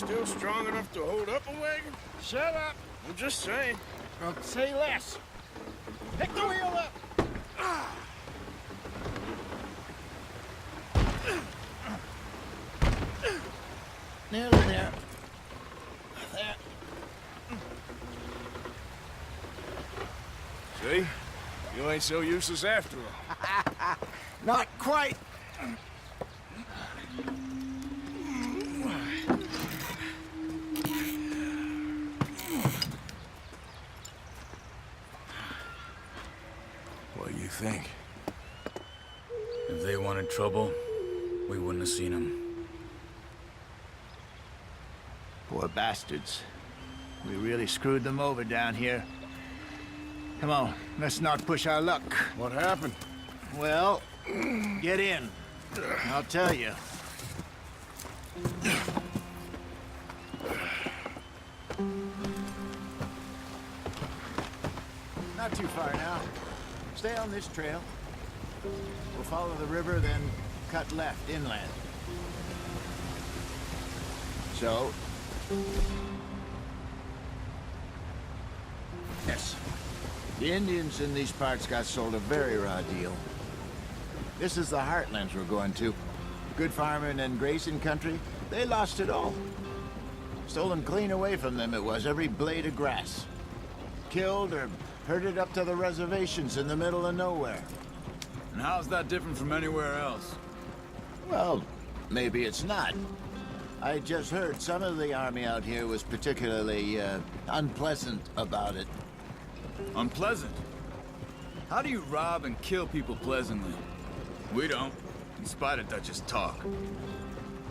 still strong enough to hold up a wagon? Shut up. I'm just saying. Or say less. Pick the wheel up. Nearly there. There. See? You ain't so useless after all. Not quite. What do you think? If they wanted trouble, we wouldn't have seen them. Poor bastards. We really screwed them over down here. Come on, let's not push our luck. What happened? Well, get in. I'll tell you. Not too far now. Stay on this trail. We'll follow the river, then cut left inland. So... Yes. The Indians in these parts got sold a very raw deal. This is the heartlands we're going to. Good farming and grazing country, they lost it all. Stolen clean away from them it was, every blade of grass. Killed or herded up to the reservations in the middle of nowhere. And how's that different from anywhere else? Well, maybe it's not. I just heard some of the army out here was particularly, unpleasant about it. Unpleasant? How do you rob and kill people pleasantly? We don't, in spite of Dutch's talk.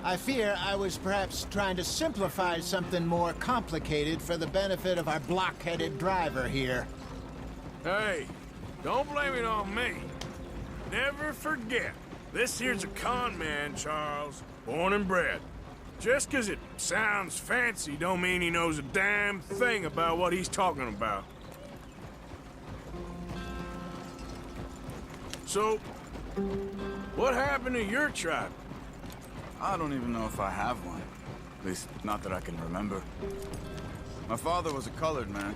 I fear I was perhaps trying to simplify something more complicated for the benefit of our block-headed driver here. Hey, don't blame it on me. Never forget, this here's a con man, Charles. Born and bred. Just 'cause it sounds fancy don't mean he knows a damn thing about what he's talking about. So, what happened to your tribe? I don't even know if I have one. At least, not that I can remember. My father was a colored man.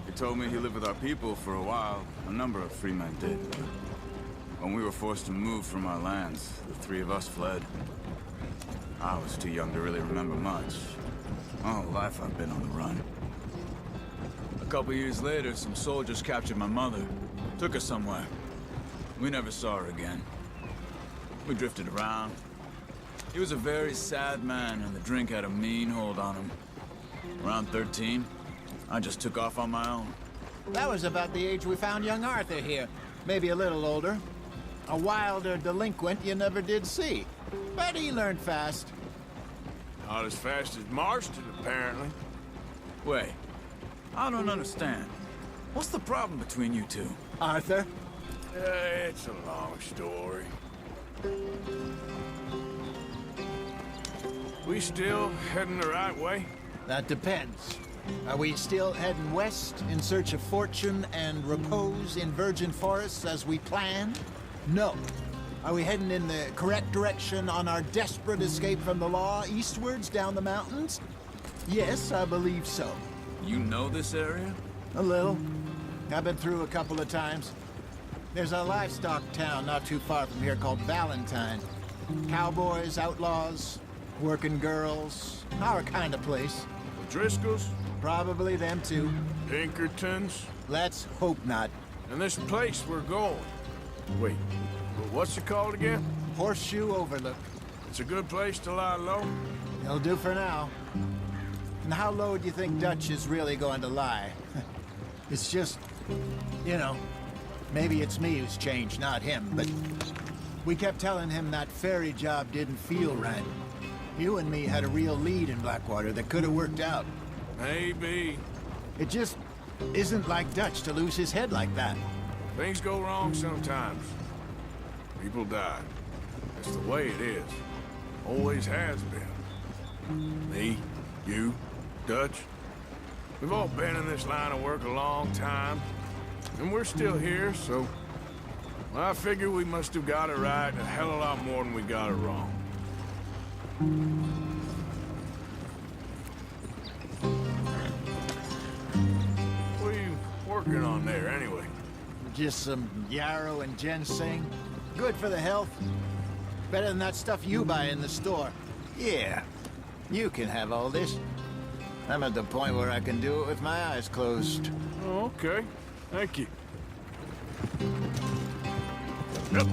He told me he lived with our people for a while. A number of free men did. When we were forced to move from our lands, the three of us fled. I was too young to really remember much. My whole life I've been on the run. A couple years later, some soldiers captured my mother. Took her somewhere. We never saw her again. We drifted around. He was a very sad man, and the drink had a mean hold on him. Around 13, I just took off on my own. That was about the age we found young Arthur here. Maybe a little older. A wilder delinquent you never did see. But he learned fast. Not as fast as Marston, apparently. Wait, I don't understand. What's the problem between you two? Arthur? It's a long story. We still heading the right way? That depends. Are we still heading west in search of fortune and repose in virgin forests as we planned? No. Are we heading in the correct direction on our desperate escape from the law eastwards down the mountains? Yes, I believe so. You know this area? A little. I've been through a couple of times. There's a livestock town not too far from here called Valentine. Cowboys, outlaws, working girls, our kind of place. Driscoll's? Probably them too. Pinkertons? Let's hope not. And this place we're going. Wait, what's it called again? Horseshoe Overlook. It's a good place to lie low? It'll do for now. And how low do you think Dutch is really going to lie? It's just, you know, maybe it's me who's changed, not him, but we kept telling him that ferry job didn't feel right. You and me had a real lead in Blackwater that could have worked out. Maybe. It just isn't like Dutch to lose his head like that. Things go wrong sometimes. People die. That's the way it is. Always has been. Me, you, Dutch. We've all been in this line of work a long time. And we're still here, so... Well, I figure we must have got it right a hell of a lot more than we got it wrong. Just some yarrow and ginseng. Good for the health. Better than that stuff you buy in the store. Yeah, you can have all this. I'm at the point where I can do it with my eyes closed. Oh, okay. Thank you. Yep.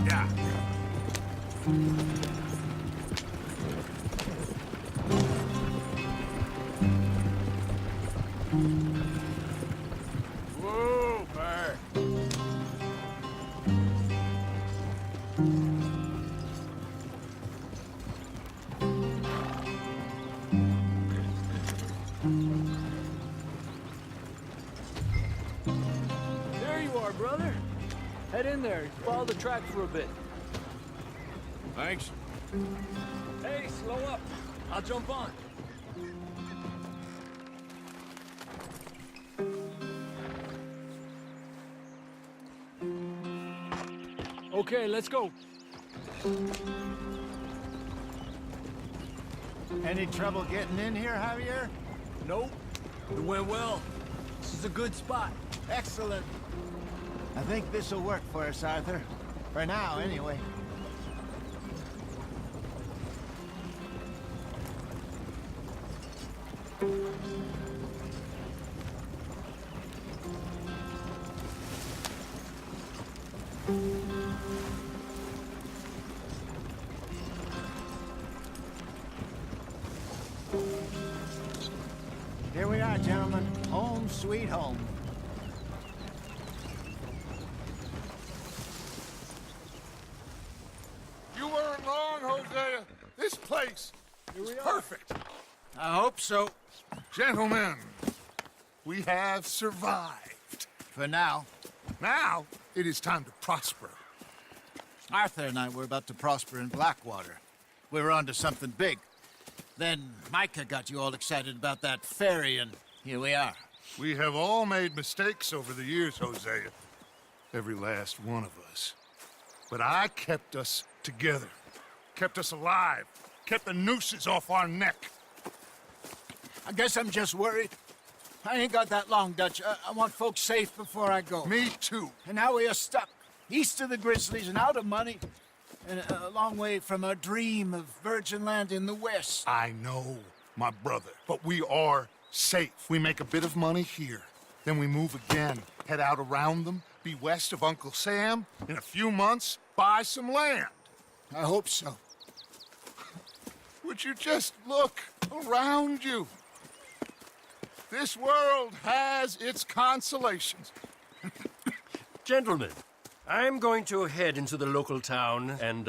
Yeah. Whoa, Bear. There you are, brother. Head in there. Follow the track for a bit. Thanks. Hey, slow up. I'll jump on. Okay, let's go. Any trouble getting in here, Javier? Nope. It went well. This is a good spot. Excellent. I think this'll work for us, Arthur. For now, anyway. Here we are, gentlemen. Home sweet home. You weren't wrong, Hosea. This place is perfect. I hope so. Gentlemen, we have survived. For now. Now, it is time to prosper. Arthur and I were about to prosper in Blackwater. We were onto something big. Then Micah got you all excited about that ferry, and here we are. We have all made mistakes over the years, Hosea. Every last one of us. But I kept us together. Kept us alive. Kept the nooses off our neck. I guess I'm just worried. I ain't got that long, Dutch. I want folks safe before I go. Me too. And now we are stuck, east of the Grizzlies and out of money, and a long way from our dream of virgin land in the west. I know, my brother. But we are safe. We make a bit of money here. Then we move again. Head out around them. Be west of Uncle Sam. In a few months, buy some land. I hope so. would you just look around you? This world has its consolations. Gentlemen, I'm going to head into the local town and,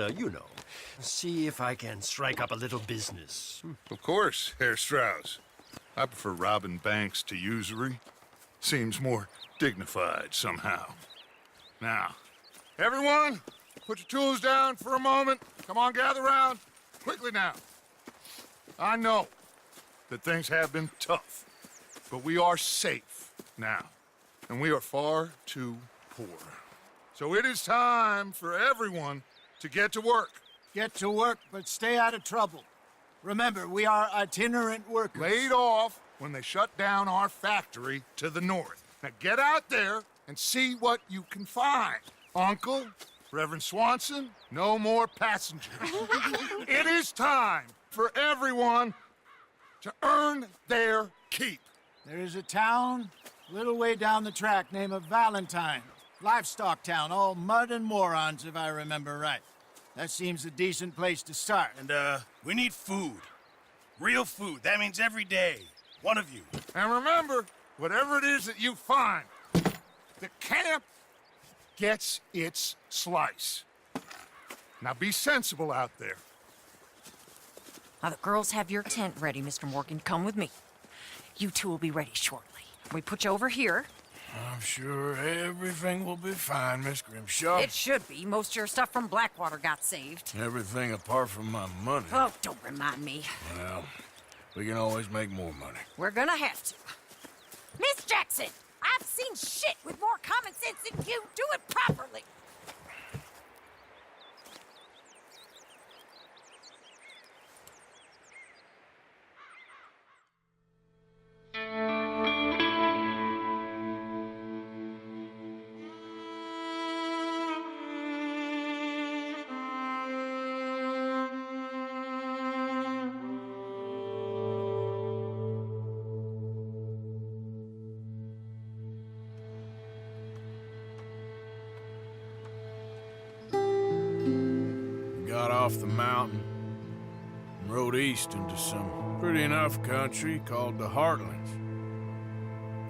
see if I can strike up a little business. Of course, Herr Strauss. I prefer robbing banks to usury. Seems more dignified somehow. Now, everyone, put your tools down for a moment. Come on, gather round. Quickly now. I know that things have been tough, but we are safe now, and we are far too poor. So it is time for everyone to get to work. Get to work, but stay out of trouble. Remember, we are itinerant workers. Laid off when they shut down our factory to the north. Now get out there and see what you can find. Uncle, Reverend Swanson, no more passengers. It is time for everyone to earn their keep. There is a town a little way down the track named Valentine. Livestock town, all mud and morons, if I remember right. That seems a decent place to start. And, we need food. Real food. That means every day. One of you. And remember, whatever it is that you find, the camp gets its slice. Now be sensible out there. Now, the girls have your tent ready, Mr. Morgan. Come with me. You two will be ready shortly. We put you over here. I'm sure everything will be fine, Miss Grimshaw. It should be. Most of your stuff from Blackwater got saved. Everything apart from my money. Oh, don't remind me. Well, we can always make more money. We're gonna have to. Miss Jackson, I've seen shit with more common sense than you. Do it properly. Got off the mountain and rode east into some pretty enough country called the Heartlands.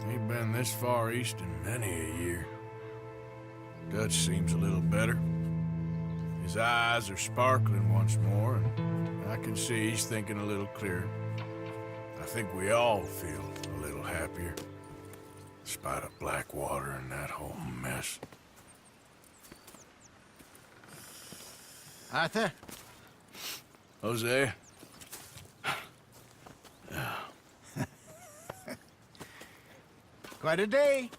Ain't been this far east in many a year. Dutch seems a little better. His eyes are sparkling once more, and I can see he's thinking a little clearer. I think we all feel a little happier, in spite of Blackwater and that whole mess. Arthur? Hosea? Quite a day.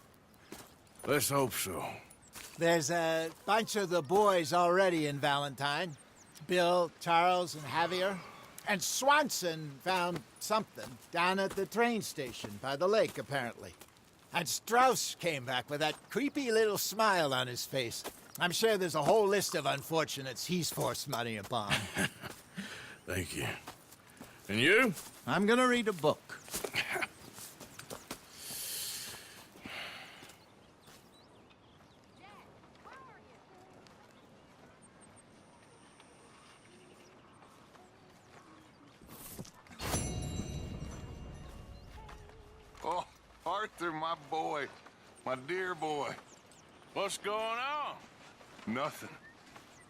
Let's hope so. There's a bunch of the boys already in Valentine. Bill, Charles, and Javier. And Swanson found something down at the train station by the lake, apparently. And Strauss came back with that creepy little smile on his face. I'm sure there's a whole list of unfortunates he's forced money upon. Thank you. And you? I'm gonna read a book. Oh, Arthur, my boy. My dear boy. What's going on? Nothing.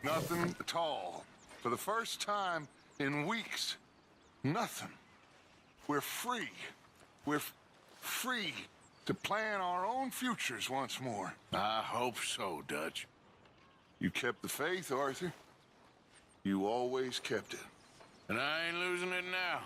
Nothing at all. For the first time in weeks, nothing. We're free. We're free to plan our own futures once more. I hope so, Dutch. You kept the faith, Arthur. You always kept it. And I ain't losing it now.